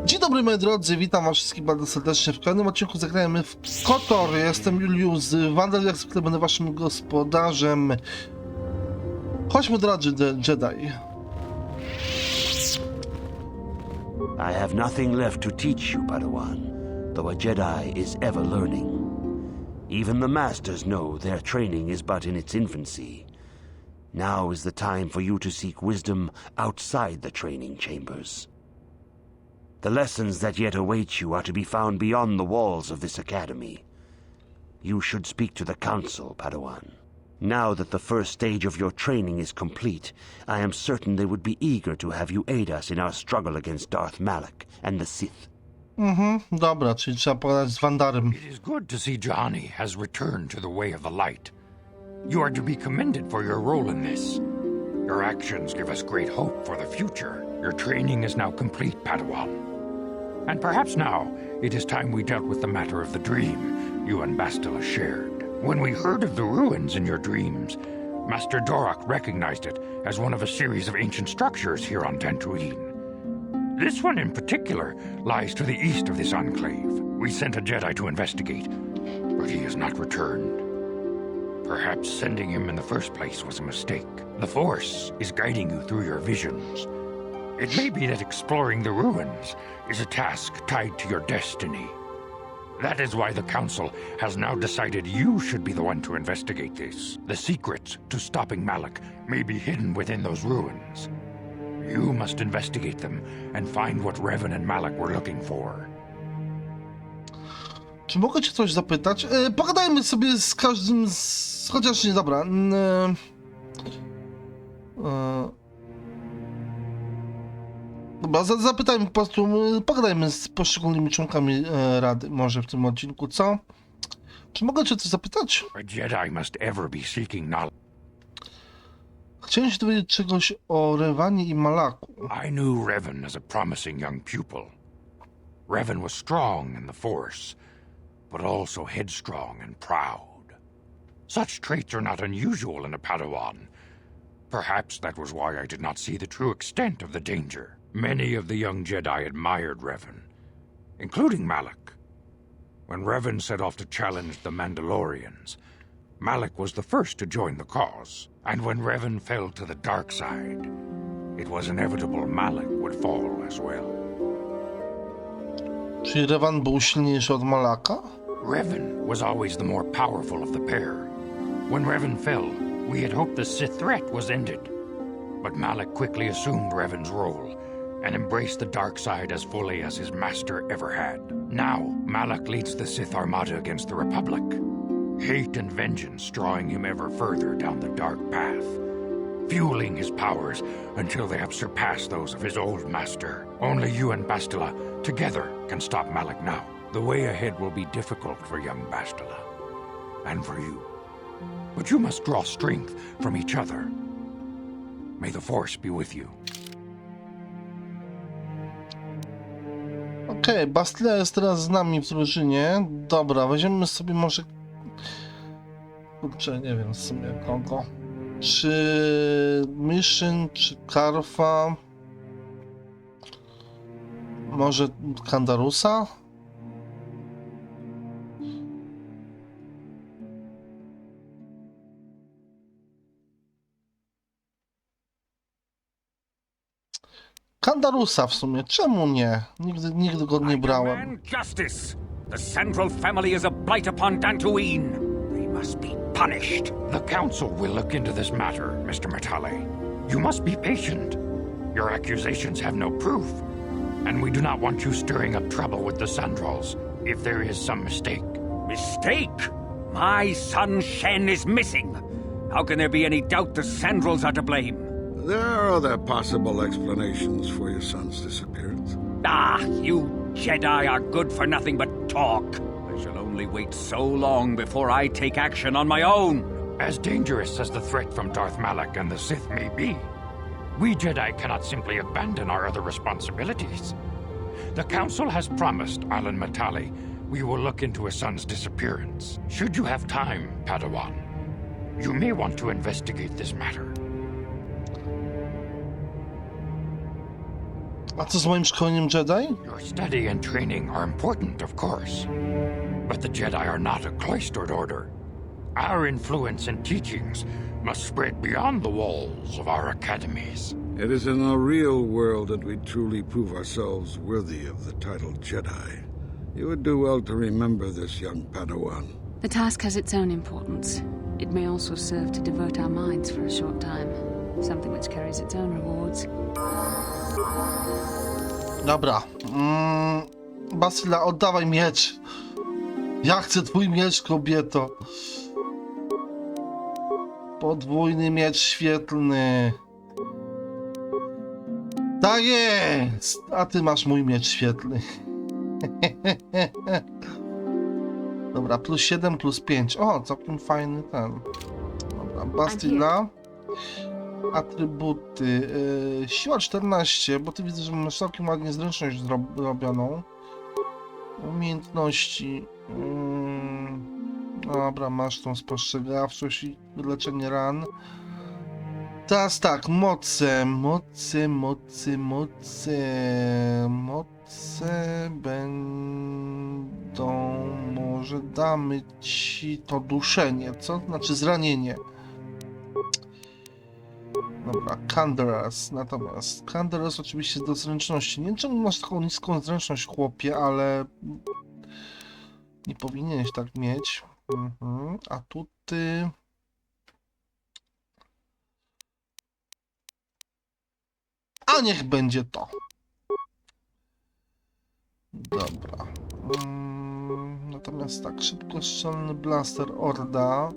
Dzień dobry moi drodzy, witam was wszystkich bardzo serdecznie w kolejnym odcinku Zagrajmy w KotOR. Jestem Julius Wandel, jak zwykle będę waszym gospodarzem. Chodźmy do Jedi. I have nothing left to teach you, Padawan, though a Jedi is ever learning. Even the Masters know their training is but in its infancy. Now is the time for you to seek wisdom outside the training chambers. The lessons that yet await you are to be found beyond the walls of this academy. You should speak to the Council, Padawan. Now that the first stage of your training is complete, I am certain they would be eager to have you aid us in our struggle against Darth Malak and the Sith. Dobra, czyli trzeba pogadać z Wandarem. It is good to see Johnny has returned to the way of the light. You are to be commended for your role in this. Your actions give us great hope for the future. Your training is now complete, Padawan. And perhaps now, it is time we dealt with the matter of the dream you and Bastila shared. When we heard of the ruins in your dreams, Master Dorak recognized it as one of a series of ancient structures here on Dantooine. This one in particular lies to the east of this enclave. We sent a Jedi to investigate, but he has not returned. Perhaps sending him in the first place was a mistake. The Force is guiding you through your visions. It may be that exploring the ruins is a task tied to your destiny. That is why the Council has now decided you should be the one to investigate this. The secrets to stopping Malak may be hidden within those ruins. You must investigate them and find what Revan and Malak were looking for. Czy mogę cię coś zapytać? Pogadajmy sobie z każdym chociaż nie, dobra. Dobra, zapytajmy po prostu, pogadajmy z poszczególnymi członkami Rady, może w tym odcinku, co? Czy mogę cię coś zapytać? A Jedi must ever be seeking knowledge. Chciałem się dowiedzieć czegoś o Rewanie i Malaku. I knew Revan as a promising young pupil. Revan was strong in the Force, but also headstrong and proud. Such traits are not unusual in a Padawan. Perhaps that was why I did not see the true extent of the danger. Many of the young Jedi admired Revan, including Malak. When Revan set off to challenge the Mandalorians, Malak was the first to join the cause. And when Revan fell to the dark side, it was inevitable Malak would fall as well. Czy Revan był silniejszy od Malaka? Revan was always the more powerful of the pair. When Revan fell, we had hoped the Sith threat was ended. But Malak quickly assumed Revan's role and embraced the dark side as fully as his master ever had. Now, Malak leads the Sith Armada against the Republic. Hate and vengeance drawing him ever further down the dark path, fueling his powers until they have surpassed those of his old master. Only you and Bastila together can stop Malak now. The way ahead will be difficult for young Bastila, and for you. But you must draw strength from each other. May the Force be with you. Okej, Bastila jest teraz z nami w drużynie. Dobra, weźmiemy sobie może... Kurczę, nie wiem w sumie kogo. Czy Mission, czy Karfa? Może Kandarusa? Kandarusa w sumie, czemu nie? Nigdy go nie brałem. Justice! The Central family is a blight upon Dantooine. They must be punished. The Council will look into this matter, Mr. Matale. You must be patient. Your accusations have no proof, and we do not want you stirring up trouble with the Sandrals if there is some mistake. Mistake? My son Shen is missing. How can there be any doubt the Sandrals are to blame? There are other possible explanations for your son's disappearance. Ah, you Jedi are good for nothing but talk. I shall only wait so long before I take action on my own. As dangerous as the threat from Darth Malak and the Sith may be, we Jedi cannot simply abandon our other responsibilities. The Council has promised Alan Matale we will look into his son's disappearance. Should you have time, Padawan, you may want to investigate this matter. A co z moim szkoleniem Jedi? Your study and training are important, of course. But the Jedi are not a cloistered order. Our influence and teachings must spread beyond the walls of our academies. It is in the real world that we truly prove ourselves worthy of the title Jedi. You would do well to remember this, young Padawan. The task has its own importance. It may also serve to divert our minds for a short time. Something which carries its own rewards. Dobra. Basila, oddawaj miecz. Ja chcę twój miecz, kobieto. Podwójny miecz świetlny. Tak jest! A ty masz mój miecz świetlny. Dobra, plus 7, plus 5. O, całkiem fajny ten. Dobra, Bastila. Atrybuty. Siła 14, bo ty widzę, że masz całkiem ładnie zręczność zrobioną. Umiejętności. Dobra, masz tą spostrzegawczość i leczenie ran. Teraz tak, moce będą, może damy ci to duszenie, co? Znaczy zranienie. Dobra, Canderas, natomiast Canderas oczywiście do zręczności. Nie wiem, czemu masz taką niską zręczność, chłopie, ale nie powinieneś tak mieć. A tu ty... A niech będzie to. Dobra. Natomiast tak, szybkostrzelny blaster Orda.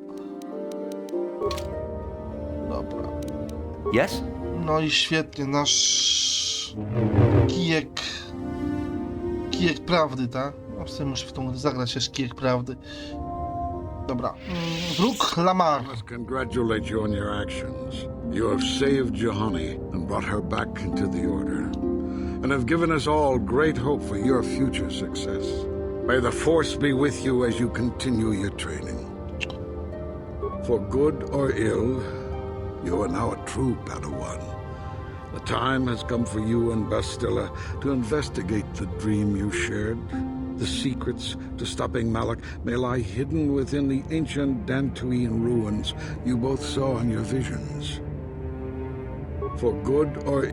Dobra. Yes? No i świetnie, nasz kijek prawdy, tak? No w sumie muszę w tą zagrać jeszcze kijek prawdy. Dobra. Wróg Lamar. I must congratulate you on your actions. You have saved Juhani and brought her back into the Order, and have given us all great hope for your future success. May the Force be with you as you continue your training. For good or ill, you are now a true Padawan. The time has come for you and Bastila to investigate the dream you shared. The secrets to stopping Malak may lie hidden within the ancient Dantooine ruins you both saw in your visions. For good or...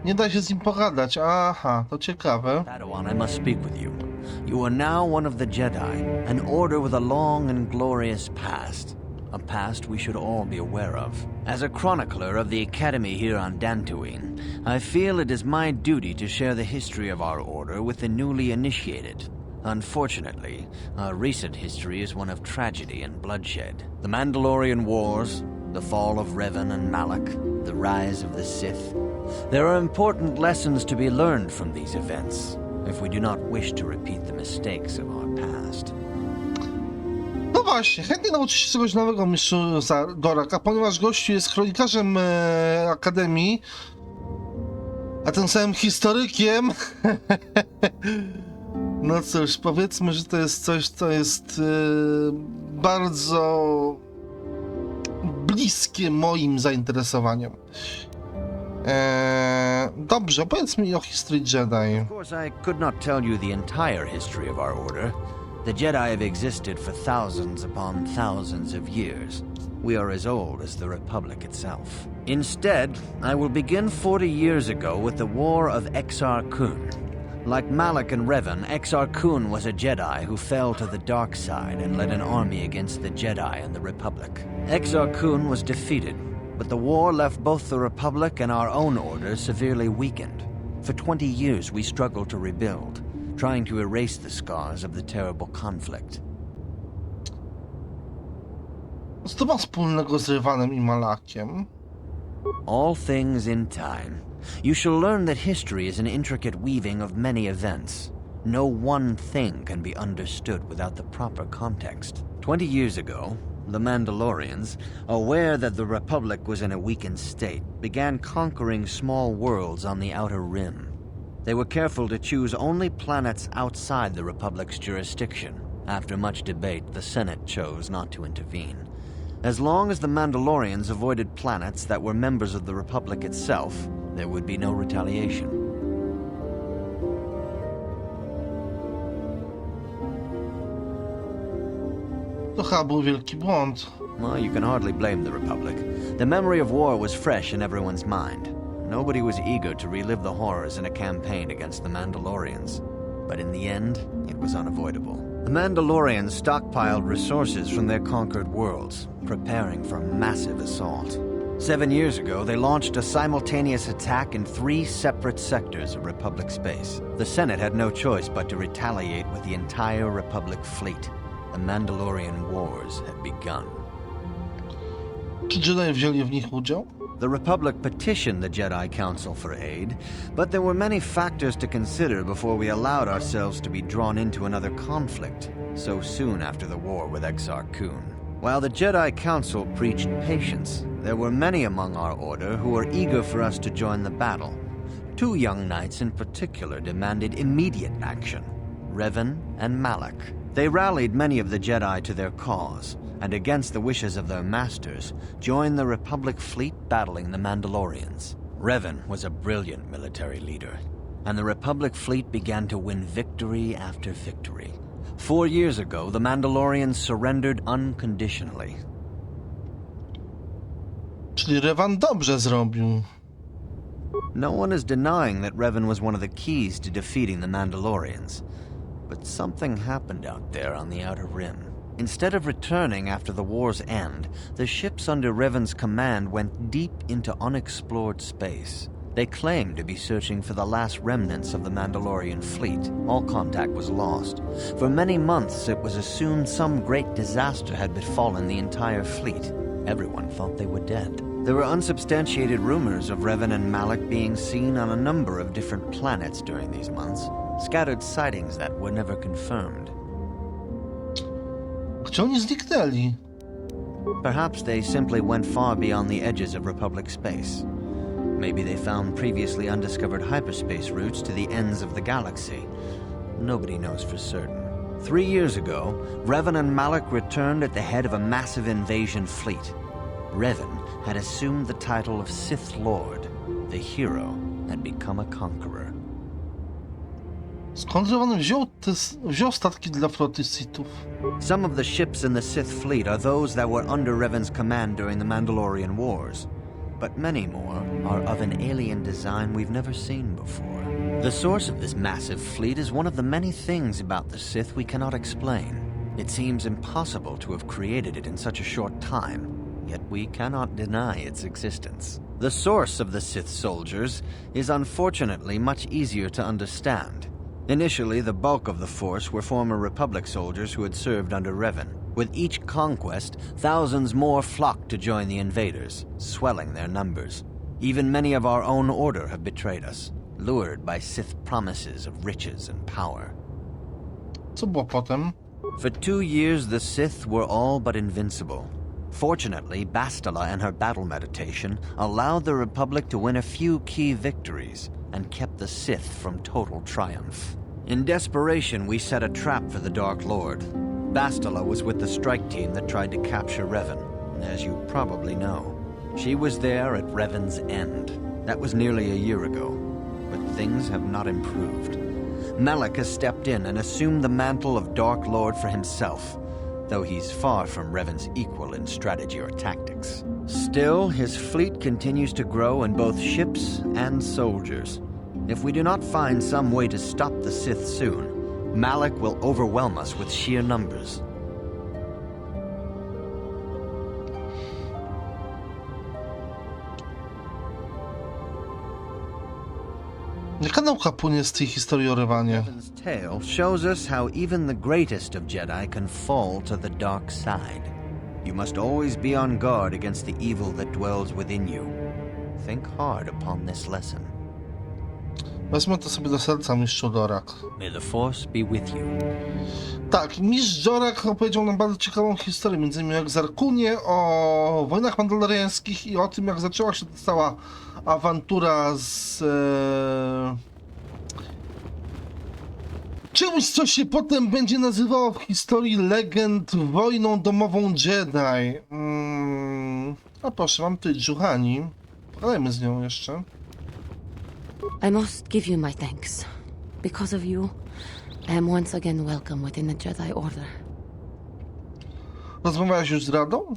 Nie da się z nim pogadać. Aha, to ciekawe. Padawan, I must speak with you. You are now one of the Jedi, an order with a long and glorious past. A past we should all be aware of. As a chronicler of the Academy here on Dantooine, I feel it is my duty to share the history of our order with the newly initiated. Unfortunately, our recent history is one of tragedy and bloodshed. The Mandalorian Wars, the fall of Revan and Malak, the rise of the Sith. There are important lessons to be learned from these events, if we do not wish to repeat the mistakes of our past. No właśnie, chętnie nauczy się czegoś nowego, mistrzu Dorak, a ponieważ gościu jest kronikarzem Akademii, a tym samym historykiem, no cóż, powiedzmy, że to jest coś, co jest bardzo bliskie moim zainteresowaniom. Dobrze, powiedz mi o historii Jedi. Of course, I could not tell you the entire history of our order. The Jedi have existed for thousands upon thousands of years. We are as old as the Republic itself. Instead, I will begin 40 years ago with the War of Exar Kun. Like Malak and Revan, Exar Kun was a Jedi who fell to the dark side and led an army against the Jedi and the Republic. Exar Kun was defeated, but the war left both the Republic and our own order severely weakened. For 20 years we struggled to rebuild, trying to erase the scars of the terrible conflict. Co to ma wspólnego z Revanem i Malakiem? All things in time. You shall learn that history is an intricate weaving of many events. No one thing can be understood without the proper context. 20 years ago, the Mandalorians, aware that the Republic was in a weakened state, began conquering small worlds on the Outer Rim. They were careful to choose only planets outside the Republic's jurisdiction. After much debate, the Senate chose not to intervene. As long as the Mandalorians avoided planets that were members of the Republic itself, there would be no retaliation. To chyba był wielki błąd. Well, you can hardly blame the Republic. The memory of war was fresh in everyone's mind. Nobody was eager to relive the horrors in a campaign against the Mandalorians. But in the end, it was unavoidable. The Mandalorians stockpiled resources from their conquered worlds, preparing for a massive assault. 7 years ago, they launched a simultaneous attack in 3 separate sectors of Republic space. The Senate had no choice but to retaliate with the entire Republic fleet. The Mandalorian Wars had begun. Czy Jedi wzięli w nich udział? The Republic petitioned the Jedi Council for aid, but there were many factors to consider before we allowed ourselves to be drawn into another conflict, so soon after the war with Exar Kun. While the Jedi Council preached patience, there were many among our order who were eager for us to join the battle. 2 young knights in particular demanded immediate action, Revan and Malak. They rallied many of the Jedi to their cause, and against the wishes of their masters, joined the Republic fleet battling the Mandalorians. Revan was a brilliant military leader, and the Republic fleet began to win victory after victory. 4 years ago, the Mandalorians surrendered unconditionally. Czyli Revan dobrze zrobił. No one is denying that Revan was one of the keys to defeating the Mandalorians. But something happened out there on the Outer Rim. Instead of returning after the war's end, the ships under Revan's command went deep into unexplored space. They claimed to be searching for the last remnants of the Mandalorian fleet. All contact was lost. For many months, it was assumed some great disaster had befallen the entire fleet. Everyone thought they were dead. There were unsubstantiated rumors of Revan and Malak being seen on a number of different planets during these months. Scattered sightings that were never confirmed. Gdzie oni zniknęli? Perhaps they simply went far beyond the edges of Republic space. Maybe they found previously undiscovered hyperspace routes to the ends of the galaxy. Nobody knows for certain. 3 years ago, Revan and Malak returned at the head of a massive invasion fleet. Revan had assumed the title of Sith Lord. The hero had become a conqueror. Skąd Revan wziął statki dla floty Sithów? Some of the ships in the Sith fleet are those that were under Revan's command during the Mandalorian Wars. But many more are of an alien design we've never seen before. The source of this massive fleet is one of the many things about the Sith we cannot explain. It seems impossible to have created it in such a short time, yet we cannot deny its existence. The source of the Sith soldiers is unfortunately much easier to understand. Initially, the bulk of the force were former Republic soldiers who had served under Revan. With each conquest, thousands more flocked to join the invaders, swelling their numbers. Even many of our own order have betrayed us, lured by Sith promises of riches and power. Co było potem? For 2 years, the Sith were all but invincible. Fortunately, Bastila and her battle meditation allowed the Republic to win a few key victories and kept the Sith from total triumph. In desperation, we set a trap for the Dark Lord. Bastila was with the strike team that tried to capture Revan, as you probably know. She was there at Revan's end. That was nearly a year ago, but things have not improved. Malak has stepped in and assumed the mantle of Dark Lord for himself, though he's far from Revan's equal in strategy or tactics. Still, his fleet continues to grow in both ships and soldiers. If we do not find some way to stop the Sith soon, Malak will overwhelm us with sheer numbers. Jaka nauka płynie z tej historii o Revanie? Revan's tale shows us how even the greatest of Jedi can fall to the dark side. You must always be on guard against the evil that dwells within you. Think hard upon this lesson. Wezmę to sobie do serca, mistrzu Dorak. May the Force be with you. Tak, mistrz Dorak opowiedział nam bardzo ciekawą historię, między innymi o Zarkunie, o wojnach mandaloriańskich i o tym, jak zaczęła się ta cała awantura z czymś, co się potem będzie nazywało w historii legend wojną domową Jedi. A proszę, mam tutaj Juhani. Pogadajmy z nią jeszcze. I must give you my thanks. Because of you, I am once again welcome within the Jedi Order. Rozmawiałeś już z Radą?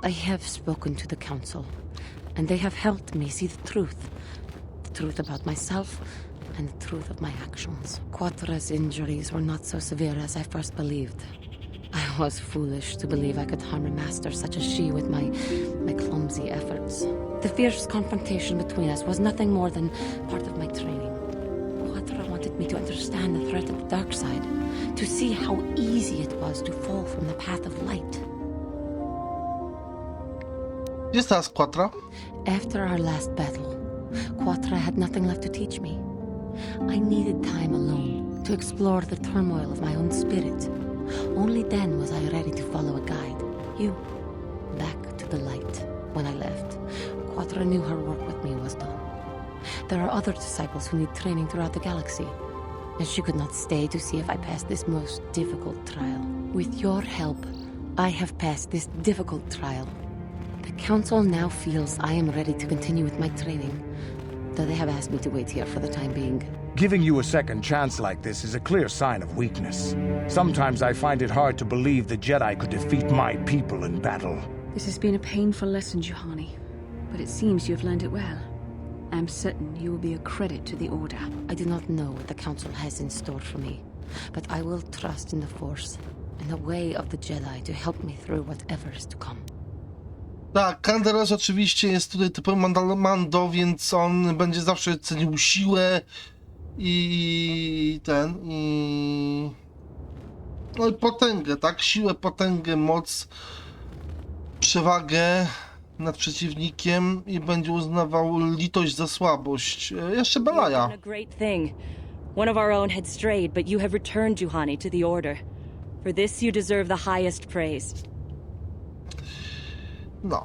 I have spoken to the council, and they have helped me see the truth. The truth about myself, and the truth of my actions. KotOR's injuries were not so severe as I first believed. I was foolish to believe I could harm a master such as she with my clumsy efforts. The fierce confrontation between us was nothing more than part of my training. KotOR wanted me to understand the threat of the dark side, to see how easy it was to fall from the path of light. Gdzie jest teraz Quatra? After our last battle, KotOR had nothing left to teach me. I needed time alone to explore the turmoil of my own spirit. Only then was I ready to follow a guide. You. Back to the light. When I left, KotOR knew her work with me was done. There are other disciples who need training throughout the galaxy, and she could not stay to see if I passed this most difficult trial. With your help, I have passed this difficult trial. The Council now feels I am ready to continue with my training, though they have asked me to wait here for the time being. Giving you a second chance like this is a clear sign of weakness. Sometimes I find it hard to believe the Jedi could defeat my people in battle. This has been a painful lesson, Juhani, but it seems you have learned it well. I am certain you will be a credit to the Order. I do not know what the Council has in store for me, but I will trust in the Force and the way of the Jedi to help me through whatever is to come. Tak, Kandaras oczywiście jest tutaj typowym Mando, więc on będzie zawsze cenił siłę i no i potęgę, tak? Siłę, potęgę, moc, przewagę nad przeciwnikiem i będzie uznawał litość za słabość. Jeszcze Belaja. A great thing. One of our own had strayed, but you have returned Juhani to the Order. For this you deserve the highest praise. No,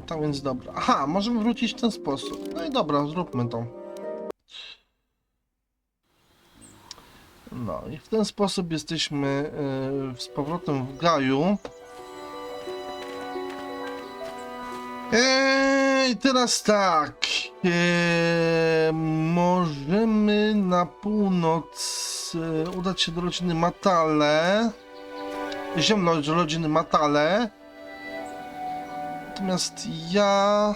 tak więc dobra. Aha, możemy wrócić w ten sposób. No i dobra, zróbmy to. No i w ten sposób jesteśmy z powrotem w Gaju. I teraz tak. Możemy na północ udać się do rodziny Matale. Ziemno do rodziny Matale. Natomiast ja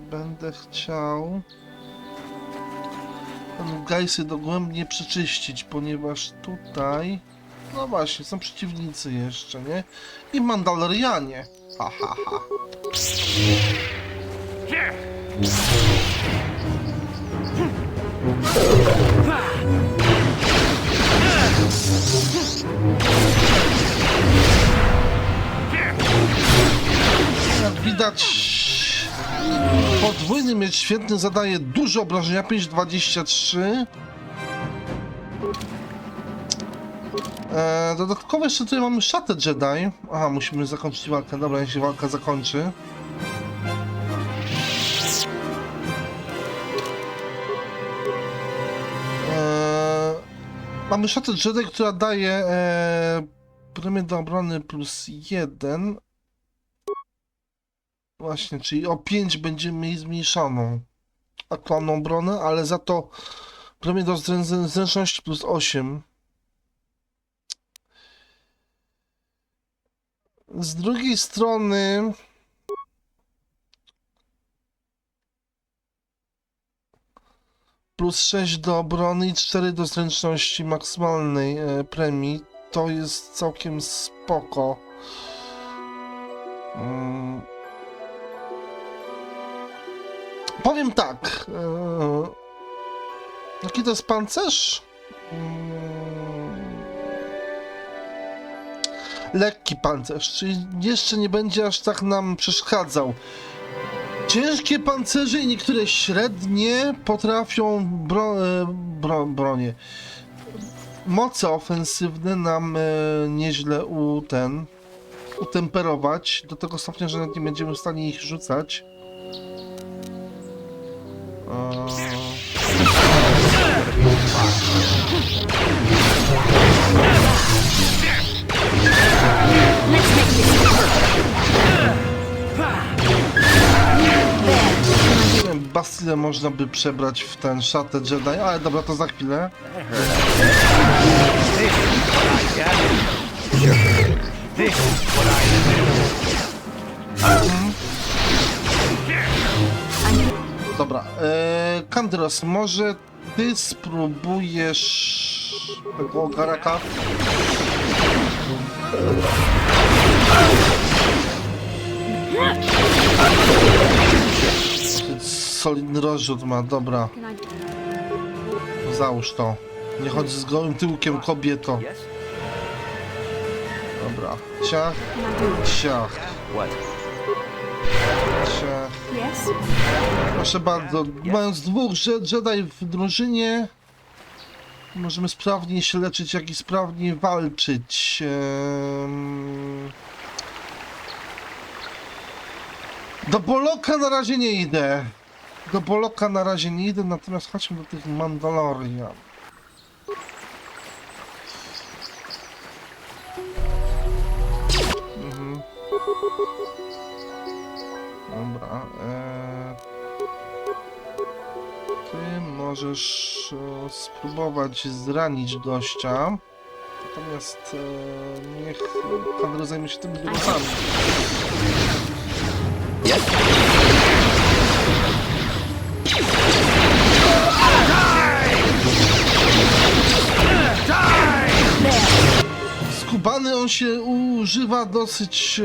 będę chciał ten Gajsy dogłębnie przeczyścić, ponieważ tutaj, no właśnie, są przeciwnicy jeszcze, nie? I Mandalorianie. Ha, ha, ha. Jak widać, podwójny miecz świetny zadaje dużo obrażenia, 5,23. Dodatkowo jeszcze tutaj mamy szatę Jedi. Aha, musimy zakończyć walkę. Dobra, niech się walka zakończy. Mamy szatę Jedi, która daje premię do obrony +1. Właśnie, czyli o 5 będziemy mieli zmniejszoną aktualną obronę, ale za to premię do zręczności +8. Z drugiej strony +6 do obrony i 4 do zręczności maksymalnej premii. To jest całkiem spoko. Powiem tak. Jaki to jest pancerz? Lekki pancerz, czyli jeszcze nie będzie aż tak nam przeszkadzał. Ciężkie pancerze i niektóre średnie potrafią bronię. Moce ofensywne nam nieźle utemperować, do tego stopnia, że nawet nie będziemy w stanie ich rzucać. Nie wiem, Bastille można by przebrać w ten szatę Jedi, ale dobra, to za chwilę. Dobra, Kandros, może ty spróbujesz tego garaka? Solidny rozrzut ma, dobra. Załóż to. Nie chodź z gołym tyłkiem, kobieto. Dobra. Ciach. Ciach. Ciach. Proszę bardzo, mając dwóch Jedi w drużynie, możemy sprawniej się leczyć, jak i sprawniej walczyć. Do Boloka na razie nie idę. Do Boloka na razie nie idę, natomiast chodźmy do tych Mandalorian. Dobra. Ty możesz spróbować zranić gościa. Natomiast niech Kadr zajmie się tymi wyrosami. Skubany on się używa dosyć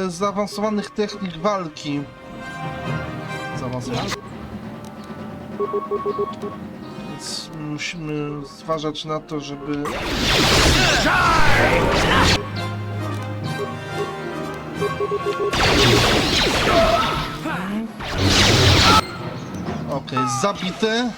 zaawansowanych technik walki. Zaawansowanych. Więc musimy zważać na to, żeby... Okej, zabite.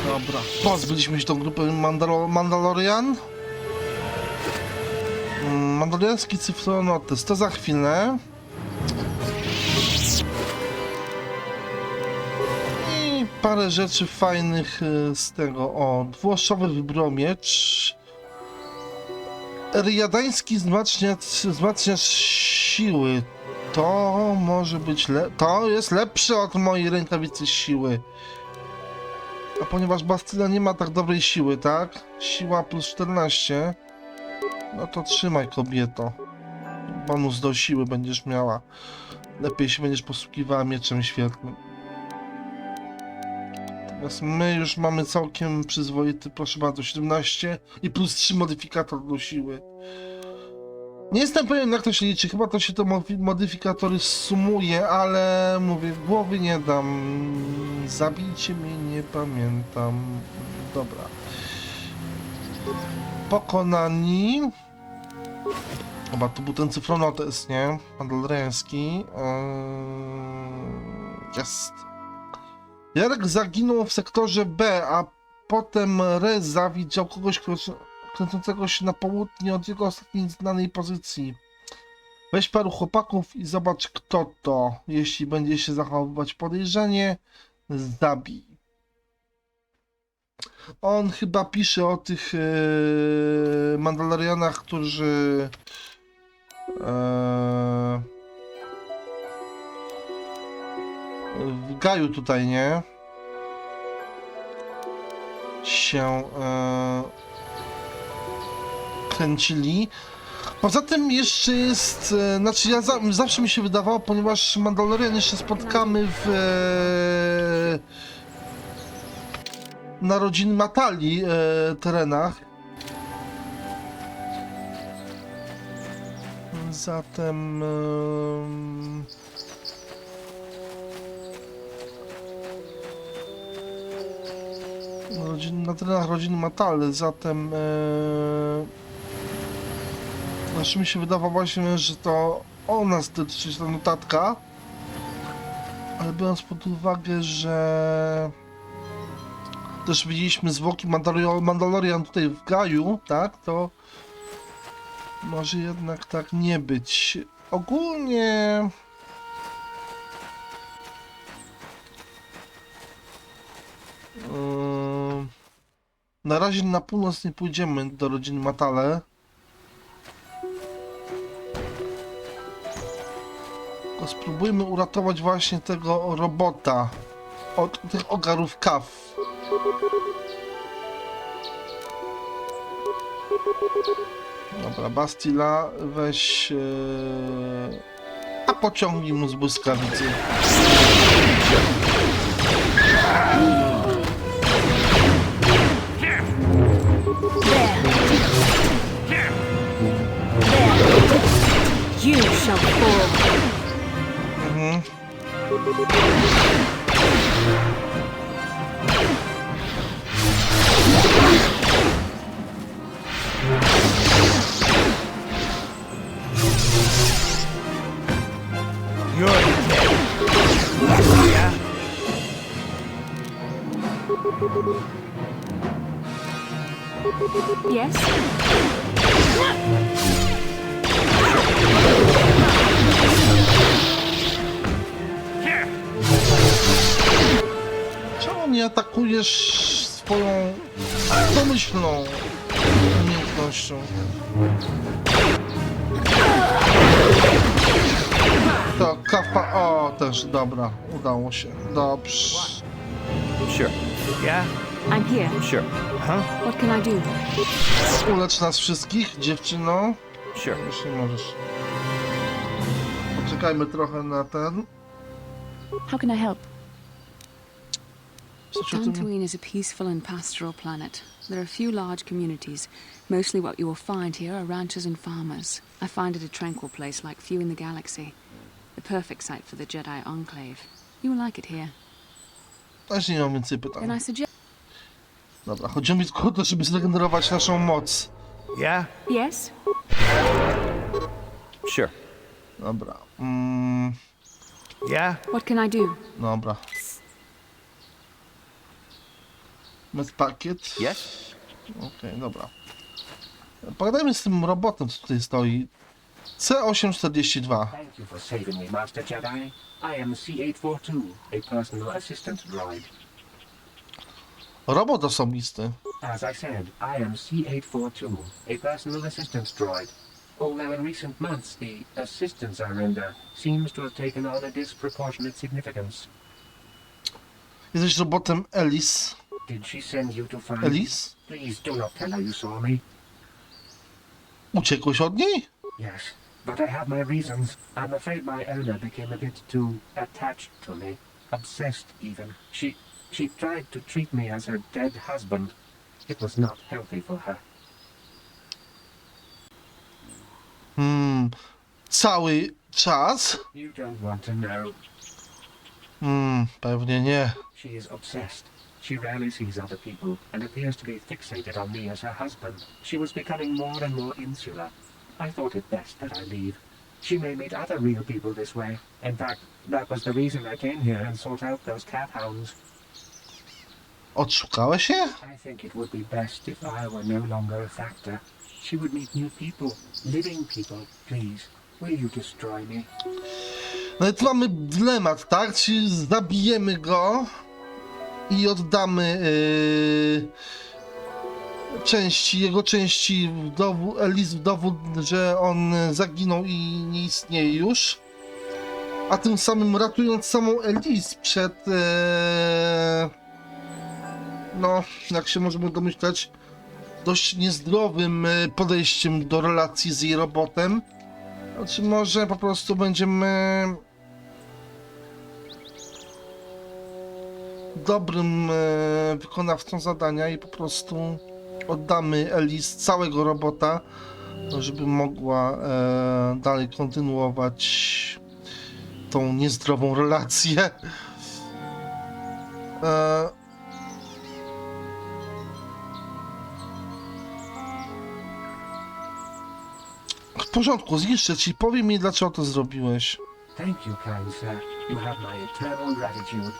Dobra, pozbyliśmy się tą grupę Mandalorian. Mandaloriański cyfronotes, to za chwilę. I parę rzeczy fajnych z tego. O, dwuoszowy wybromiecz. Eriadański wzmacniacz siły. To może być to jest lepsze od mojej rękawicy siły. A ponieważ Bastyla nie ma tak dobrej siły, tak? Siła plus 14. No to trzymaj, kobieto. Bonus do siły będziesz miała. Lepiej się będziesz posługiwała mieczem świetlnym. Natomiast my już mamy całkiem przyzwoity, proszę bardzo, 17 i plus 3 modyfikator do siły. Nie jestem pewien, jak to się liczy. Chyba to się to modyfikatory sumuje, ale mówię, głowy nie dam. Zabijcie mnie, nie pamiętam. Dobra. Pokonani. Chyba to był ten cyfronotes, nie? Mandaloriański. Jest. Jarek zaginął w sektorze B, a potem Reza widział kogoś kręcącego się na południe od jego ostatniej znanej pozycji. Weź paru chłopaków i zobacz, kto to. Jeśli będzie się zachowywać podejrzanie, zabij. On chyba pisze o tych Mandalorianach, którzy w Gaju tutaj, nie? Się kręcili. Poza tym jeszcze jest, znaczy zawsze mi się wydawało, ponieważ Mandalorian jeszcze spotkamy w narodzin Matali terenach. Zatem na terenach rodziny Matale, zatem znaczy mi się wydawało właśnie, że to o nas dotyczy ta notatka, ale biorąc pod uwagę, że też widzieliśmy zwłoki Mandalorian tutaj w Gaju, tak, to może jednak tak nie być. Ogólnie na razie na północ nie pójdziemy do rodziny Matale. Tylko spróbujmy uratować właśnie tego robota. od tych ogarów kaw. Dobra, Bastila, weź... a pociągnij mu z błyskawicy. You shall fall. Mhm. You're dead. Yeah? Yes? Czemu nie atakujesz swoją domyślną umiejętnością? To kafa... O, też, dobra, udało się. Dobrze. Sure. Yeah? I'm here. Sure. Huh? What can I do? Ulecz nas wszystkich, dziewczyno. Sure. Już nie możesz. Poczekajmy trochę na ten. How can I help? Dantooine is a peaceful and pastoral planet. There are few large communities. Mostly what you will find here are ranchers and farmers. I find it a tranquil place like few in the galaxy. The perfect site for the Jedi Enclave. You will like it here. Też nie mam więcej Then pytań. I suggest... Dobra, chodzi mi tylko o to, żeby zregenerować naszą moc. Yeah? Yes? Sure. Dobra. Yeah? What can I do? Dobra. Medpakiet. Yes? Okej, dobra. Pogadajmy z tym robotem, co tutaj stoi. C842. Thank you for saving me, Master Jedi. I am C842, a personal assistant droid. Robot osobisty. As I said, I am C842, a personal assistant droid. Although in recent months the assistance I render seems to have taken on a disproportionate significance. Jesteś robotem Elise. Did she send you to find me? Elise? Please do not tell her you saw me. Uciekłeś od niej? Yes, but I have my reasons. I'm afraid my owner became a bit too attached to me. Obsessed, even. She tried to treat me as her dead husband. It was not healthy for her. Cały czas? You don't want to know. Pewnie nie. She is obsessed. She rarely sees other people and appears to be fixated on me as her husband. She was becoming more and more insular. I thought it best that I leave. She may meet other real people this way. In fact, that was the reason I came here and sought out those cat hounds. Odszukałeś się? I think it would be best if I were no longer a factor. She would meet new people, living people. Please, will you destroy me? No i tu mamy dylemat, tak? Czy zabijemy go i oddamy jego części w dowód, Elise w dowód, że on zaginął i nie istnieje już, a tym samym ratując samą Elise przed no, jak się możemy domyśleć, dość niezdrowym podejściem do relacji z jej robotem. Czy może po prostu będziemy dobrym wykonawcą zadania i po prostu oddamy Elise całego robota, żeby mogła dalej kontynuować tą niezdrową relację. W porządku, zniszczę ci. Powiem mi, dlaczego to zrobiłeś. Thank you, kind sir. You have my eternal gratitude.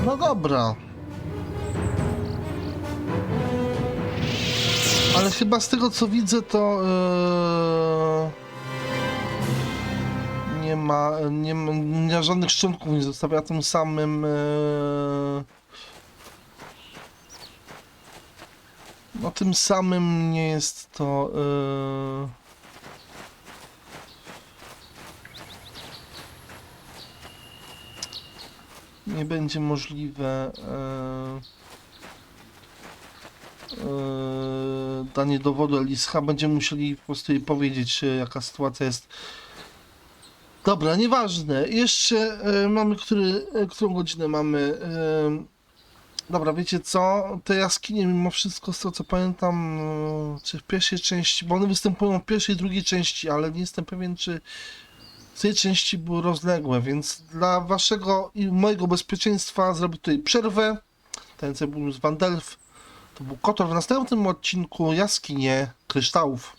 No dobra. Ale chyba z tego co widzę, to nie ma żadnych szczątków, nie zostawia tym samym No tym samym nie jest to... nie będzie możliwe danie dowodu Elise. Będziemy musieli po prostu jej powiedzieć, jaka sytuacja jest. Dobra, nieważne. Jeszcze mamy, którą godzinę mamy? Dobra, wiecie co? Te jaskinie mimo wszystko, z tego co pamiętam, czy w pierwszej części, bo one występują w pierwszej i drugiej części, ale nie jestem pewien, czy w tej części były rozległe, więc dla waszego i mojego bezpieczeństwa zrobię tutaj przerwę. Ten co był z Wandelf, to był KotOR. W następnym odcinku jaskinie kryształów.